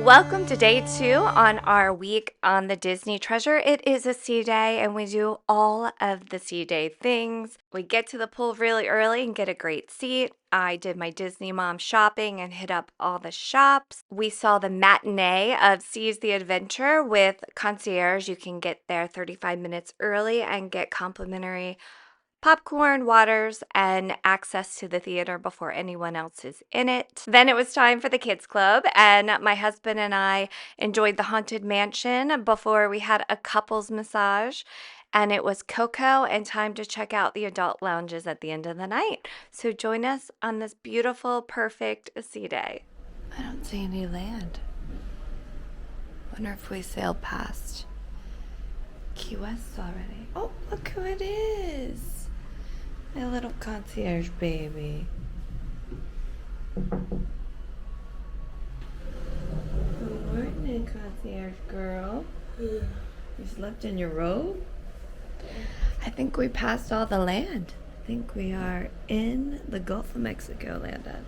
Welcome to day 2 on our week on the Disney Treasure. It is a sea day and we do all of the sea day things. We get to the pool really early and get a great seat. I did my Disney mom shopping and hit up all the shops. We saw the matinee of Seize the Adventure with Concierge. You can get there 35 minutes early and get complimentary popcorn, waters, and access to the theater before anyone else is in it. Then it was time for the kids club, and my husband and I enjoyed the Haunted Mansion before we had a couples massage. And it was Coco and time to check out the adult lounges at the end of the night. So join us on this beautiful, perfect sea day. I don't see any land. Wonder if we sailed past Key West already. Oh, look who it is. My little concierge baby. Good morning, concierge girl. You slept in your robe? I think we passed all the land. I think we are in the Gulf of Mexico, Landon.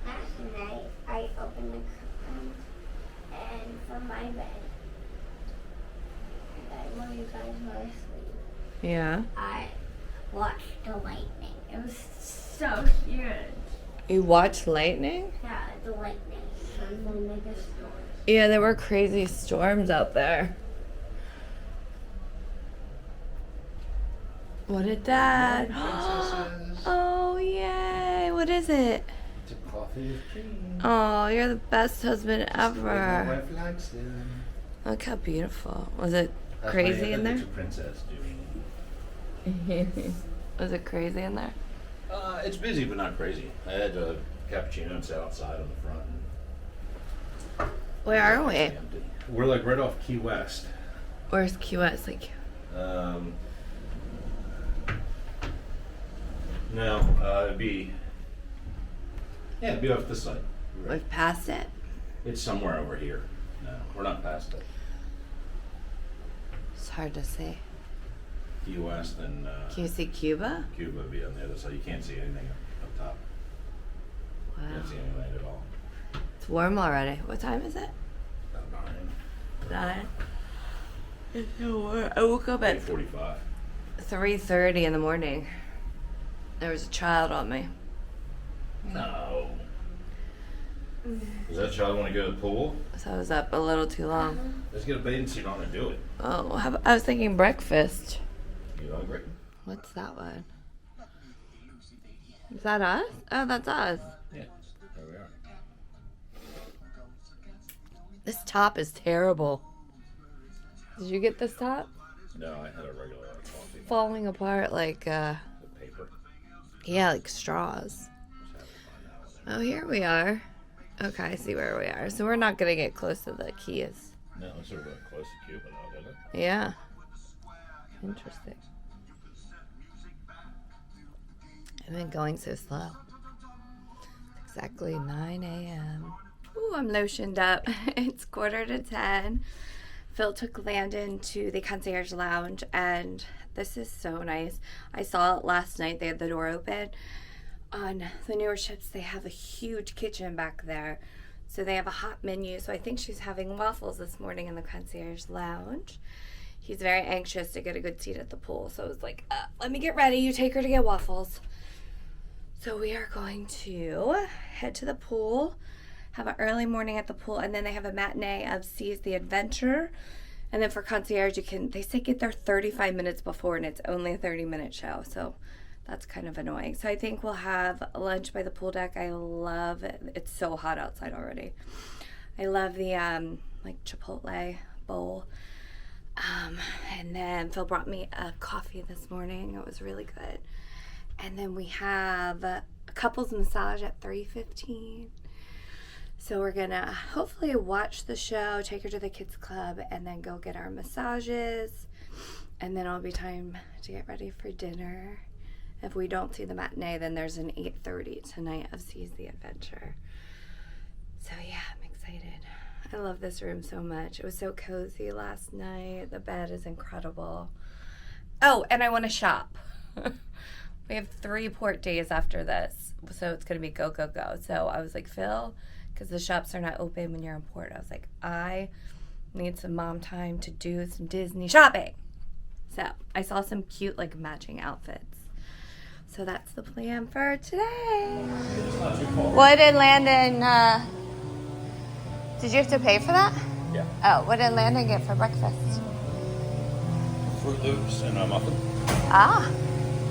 Last night, I opened the curtain and from my bed, when you guys were asleep, Yeah. I watched the lightning. It was so huge. You watched lightning? Yeah, the lightning from the mega storm. Yeah, there were crazy storms out there. What did that? Oh, yay. What is it? It's a coffee with cream. Oh, you're the best husband ever. My wife likes them. Look how beautiful. Was it That's crazy my in there? It's a princess doing. Was it crazy in there? It's busy, but not crazy. I had a cappuccino and sat outside on the front. Where are It's we? empty. We're like right off Key West. Where's QS? It'd be off this side. Right. We've passed it. It's somewhere over here. No, we're not past it. It's hard to see. Key West and Can you see Cuba? Cuba would be on the other side. You can't see anything up top. You Wow. can't see any land at all. It's warm already. What time is it? About 9. It's so warm. I woke up at 8:45. 3:30 in the morning. There was a child on me. No. Does that child want to go to the pool? So I was up a little too long. Let's get a bathing suit on and do it. Oh, I was thinking breakfast. You hungry? What's that one? Is that us? Oh, that's us. Yeah. There we are. This top is terrible. Did you get this top? No, I had a regular coffee. Falling apart like, The paper. yeah, like straws. Just had to find that one. Oh, here we are. Okay, I see where we are. So we're not going to get close to the keys. No, it's sort of close to Cuba though, doesn't it? Yeah. Interesting. I've been going so slow. It's exactly 9 a.m. Ooh, I'm lotioned up. It's 9:45. Phil took Landon to the concierge lounge, and this is so nice. I saw it last night. They had the door open. On the newer ships, they have a huge kitchen back there. So they have a hot menu. So I think she's having waffles this morning in the concierge lounge. He's very anxious to get a good seat at the pool. So I was like, let me get ready. You take her to get waffles. So we are going to head to the pool, have an early morning at the pool, and then they have a matinee of Seize the Adventure. And then for concierge, they say get there 35 minutes before, and it's only a 30-minute show. So that's kind of annoying. So I think we'll have lunch by the pool deck. I love it. It's so hot outside already. I love the like Chipotle bowl. And then Phil brought me a coffee this morning. It was really good. And then we have a couples massage at 3:15. So we're gonna hopefully watch the show, take her to the kids club, and then go get our massages. And then it'll be time to get ready for dinner. If we don't see the matinee, then there's an 8:30 tonight of Seize the Adventure. So yeah, I'm excited. I love this room so much. It was so cozy last night. The bed is incredible. Oh, and I want to shop. We have 3 port days after this, so it's going to be go, go, go. So I was like, Phil, because the shops are not open when you're in port, I was like, I need some mom time to do some Disney shopping. So I saw some cute like matching outfits. So that's the plan for today. What did Landon, did you have to pay for that? Yeah. Oh, what did Landon get for breakfast? Fruit Loops and a muffin. Ah.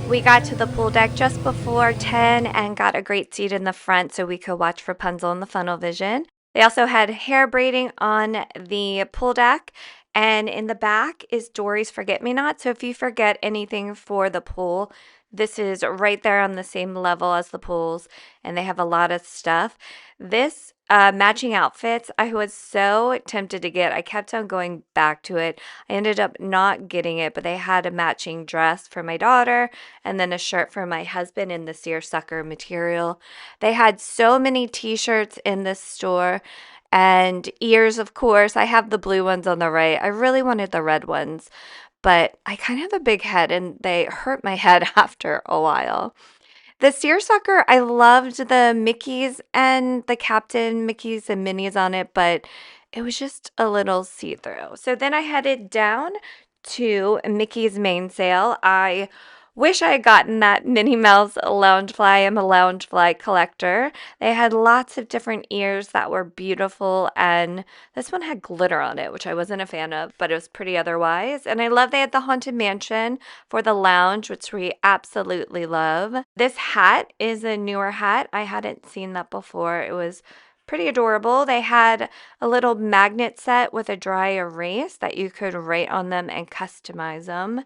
We got to the pool deck just before 10 and got a great seat in the front so we could watch Rapunzel in the funnel vision. They also had hair braiding on the pool deck, and in the back is Dory's Forget-Me-Not. So if you forget anything for the pool, this is right there on the same level as the pools, and they have a lot of stuff. This matching outfits, I was so tempted to get. I kept on going back to it. I ended up not getting it, but they had a matching dress for my daughter and then a shirt for my husband in the seersucker material. They had so many t-shirts in this store. And ears, of course. I have the blue ones on the right. I really wanted the red ones, but I kind of have a big head and they hurt my head after a while. The seersucker, I loved the Mickeys and the Captain Mickeys and Minnie's on it, but it was just a little see-through. So then I headed down to Mickey's main sale. I wish I had gotten that Minnie Mouse Loungefly. I'm a Loungefly collector. They had lots of different ears that were beautiful, and this one had glitter on it, which I wasn't a fan of, but it was pretty otherwise. And I love they had the Haunted Mansion for the lounge, which we absolutely love. This hat is a newer hat. I hadn't seen that before. It was pretty adorable. They had a little magnet set with a dry erase that you could write on them and customize them.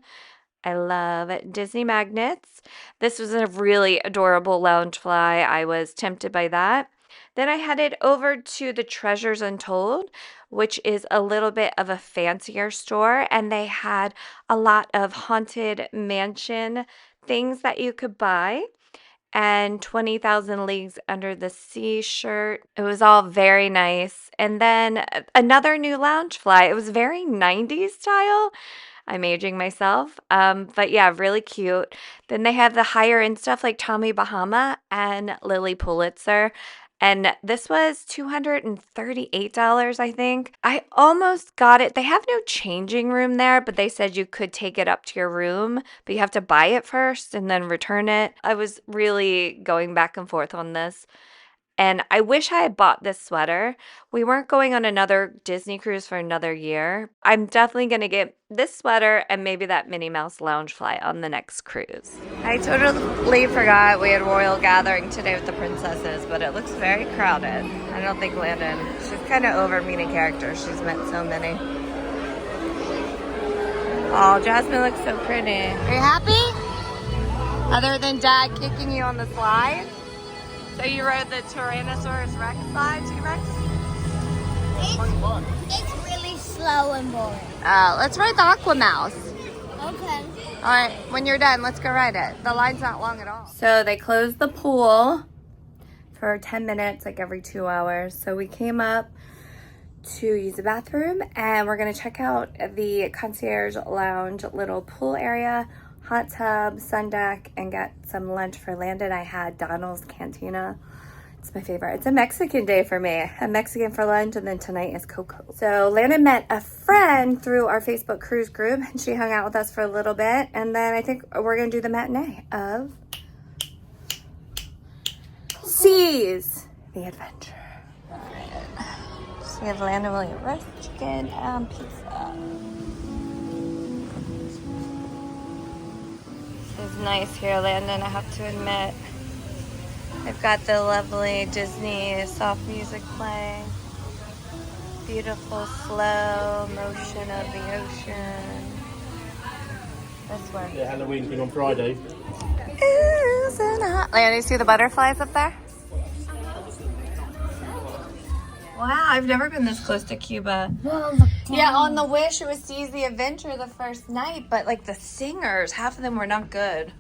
I love Disney magnets. This was a really adorable Loungefly. I was tempted by that. Then I headed over to the Treasures Untold, which is a little bit of a fancier store, and they had a lot of Haunted Mansion things that you could buy. And 20,000 Leagues Under the Sea shirt. It was all very nice. And then another new Loungefly. It was very 90s style. I'm aging myself. But yeah, really cute. Then they have the higher end stuff like Tommy Bahama and Lily Pulitzer. And this was $238, I think. I almost got it. They have no changing room there, but they said you could take it up to your room, but you have to buy it first and then return it. I was really going back and forth on this. And I wish I had bought this sweater. We weren't going on another Disney cruise for another year. I'm definitely going to get this sweater and maybe that Minnie Mouse Loungefly on the next cruise. I totally forgot we had royal gathering today with the princesses, but it looks very crowded. I don't think Landon, she's kind of over meeting characters. She's met so many. Oh, Jasmine looks so pretty. Are you happy? Other than Dad kicking you on the slide? So you rode the Tyrannosaurus Rex slide, T-Rex? It's really slow and boring. Let's ride the Aqua Mouse. Okay. All right, when you're done, let's go ride it. The line's not long at all. So they closed the pool for 10 minutes, like every 2 hours. So we came up to use the bathroom, and we're gonna check out the Concierge Lounge little pool area, hot tub, sun deck, and get some lunch for Landon. I had Donald's Cantina. It's my favorite. It's a Mexican day for me. I'm Mexican for lunch, and then tonight is Coco. So Landon met a friend through our Facebook cruise group, and she hung out with us for a little bit, and then I think we're gonna do the matinee of Seas the Adventure. All right. So we have Landon will eat roast chicken and pizza. It's nice here, Landon, I have to admit. They've got the lovely Disney soft music playing. Beautiful slow motion of the ocean. This way. Yeah, Halloween's been on Friday. Isn't it? Landon, you see the butterflies up there? Wow, I've never been this close to Cuba. Yeah, on the Wish, it was Seas the Adventure the first night, but like the singers, half of them were not good.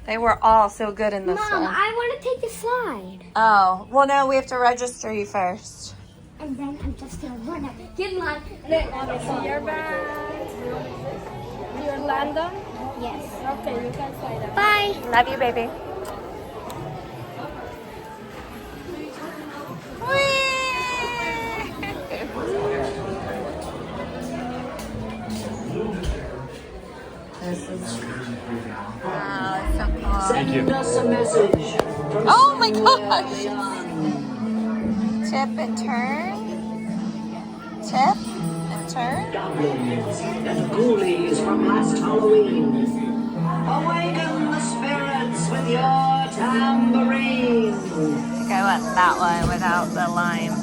They were all so good in this Mom, one. I want to take the slide. Oh, well, no, we have to register you first. And then I'm just going to run up, get in line, and then obviously You're back. You're Landon? Yes. Okay, you can slide that. Bye. Love you, baby. This is wow, it's so cool. Send us a message from Oh my somewhere gosh. beyond. Tip and turn. Tip and turn. Goblins and ghoulies from last Halloween. Awaken the spirits with your tambourine. I think I went that one without the lime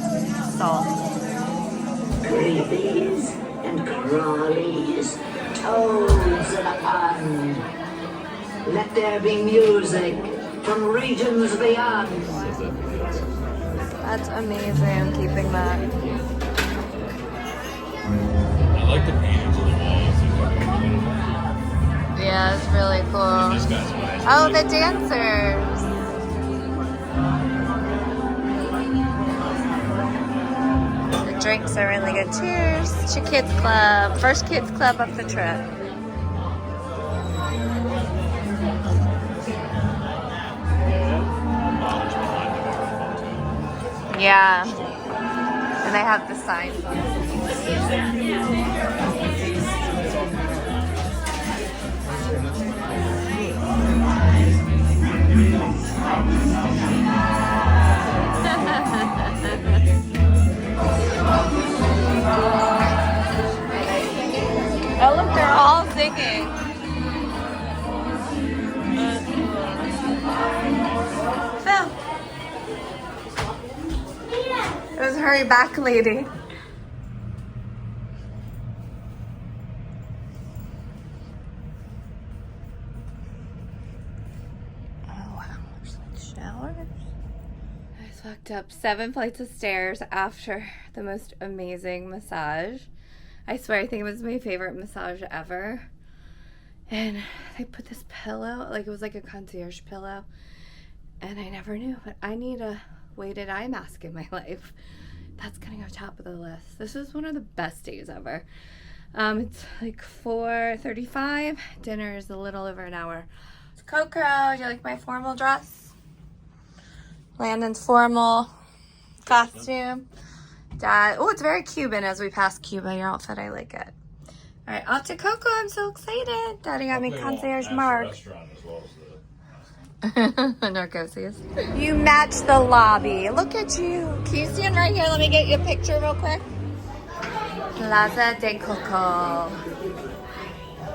salt. Creepies and crawlies, toads in a pond. Let there be music from regions beyond. That's amazing, keeping that. I like the paintings on the walls. Yeah, it's really cool. This guy's nice. Oh, the dancers. The drinks are really good. Cheers to Kids Club. First Kids Club of the trip. Yeah. And they have the sign. Oh, look, they're all singing. Phil. It was hurry back, lady. Oh, wow. There's like showers. I just walked up 7 flights of stairs after the most amazing massage. I swear, I think it was my favorite massage ever. And they put this pillow, like it was like a concierge pillow. And I never knew, but I need a weighted eye mask in my life. That's gonna go top of the list. This was one of the best days ever. It's like 4:35. Dinner is a little over an hour. It's Coco. Do you like my formal dress? Landon's formal costume. Dad. Oh, it's very Cuban as we pass Cuba. Your outfit, I like it. All right, off to Coco. I'm so excited. Daddy got me concierge mark. Narcosis. You match the lobby. Look at you. Can you stand right here? Let me get you a picture real quick. Plaza de Coco.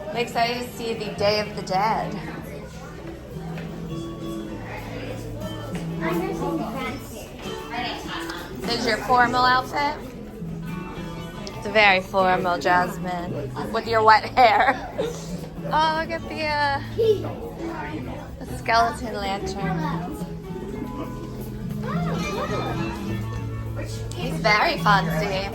I'm excited to see the Day of the Dead. This is your formal outfit? It's very formal, Jasmine. With your wet hair. Oh, look at the skeleton lantern. He's very fancy.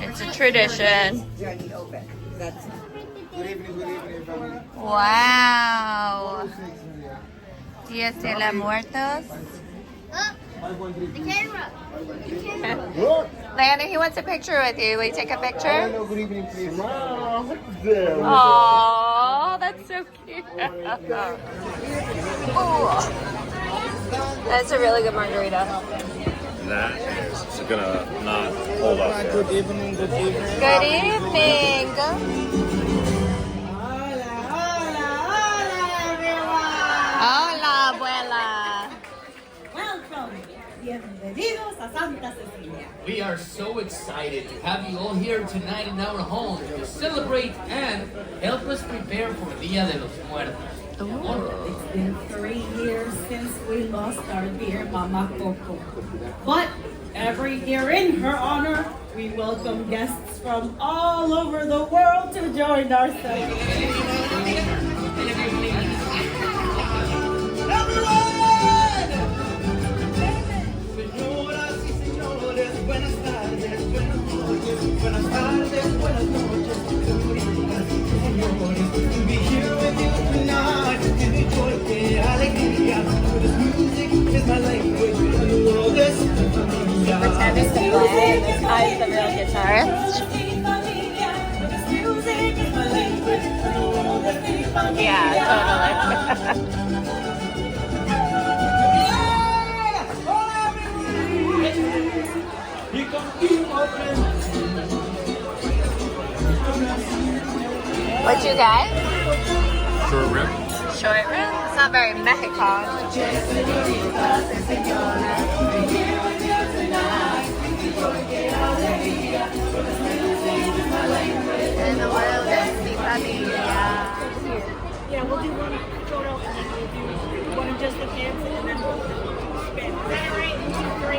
It's a tradition. Wow. Dia de los Muertos. The camera. Landon, he wants a picture with you. Will you take a picture? Good evening, please. Oh, that's so cute. Ooh. That's a really good margarita. That is gonna not hold up there. Good evening, good evening. Good evening. Hola, abuela. Welcome. Bienvenidos a Santa Cecilia. We are so excited to have you all here tonight in our home to celebrate and help us prepare for Dia de los Muertos. It's been 3 years since we lost our dear Mama Coco. But every year in her honor, we welcome guests from all over the world to join our celebration. Pretending to play. I'm the real guitarist. Yeah, totally. What'd you get? Short rib. Short rib? It's not very Mexican. En the world of mi familia. Yeah, we'll do one photo and then we'll do one of just the kids and then we'll spin. Is that all right? 2, 3.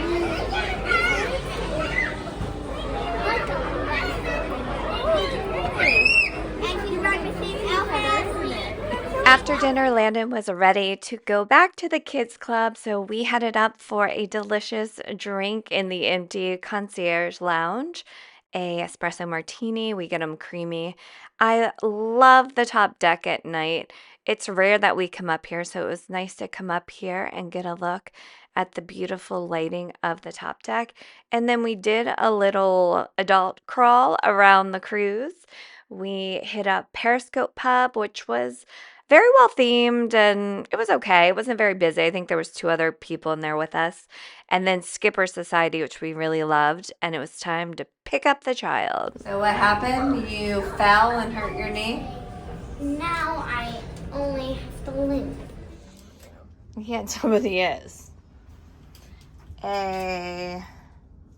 And you brought the same outfit. After dinner, Landon was ready to go back to the kids' club, so we headed up for a delicious drink in the empty Concierge lounge. A espresso martini, we get them creamy. I love the top deck at night. It's rare that we come up here, so it was nice to come up here and get a look at the beautiful lighting of the top deck. And then we did a little adult crawl around the cruise. We hit up Periscope Pub, which was very well themed, and it was okay. It wasn't very busy. I think there was 2 other people in there with us. And then Skipper Society, which we really loved, and it was time to pick up the child. So what happened? You fell and hurt your knee? Now I only have to limp. Yeah, somebody is.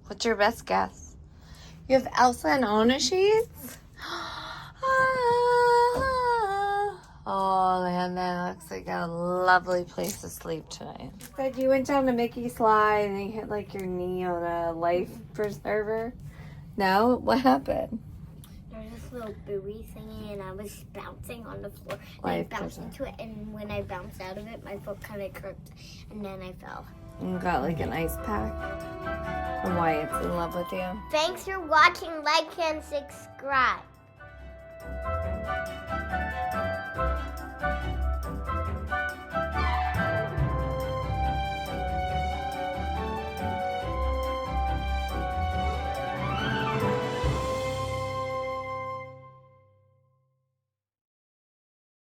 What's your best guess? You have Elsa and Anna sheets? Oh, man, that looks like a lovely place to sleep tonight. But you went down to Mickey Slide and you hit like your knee on a life preserver. No? What happened? There's this little buoy thingy and I was bouncing on the floor. And I Life bounced preserver. into it and when I bounced out of it, my foot kind of crooked and then I fell. You got like an ice pack? And Wyatt's in love with you. Thanks for watching, like and subscribe.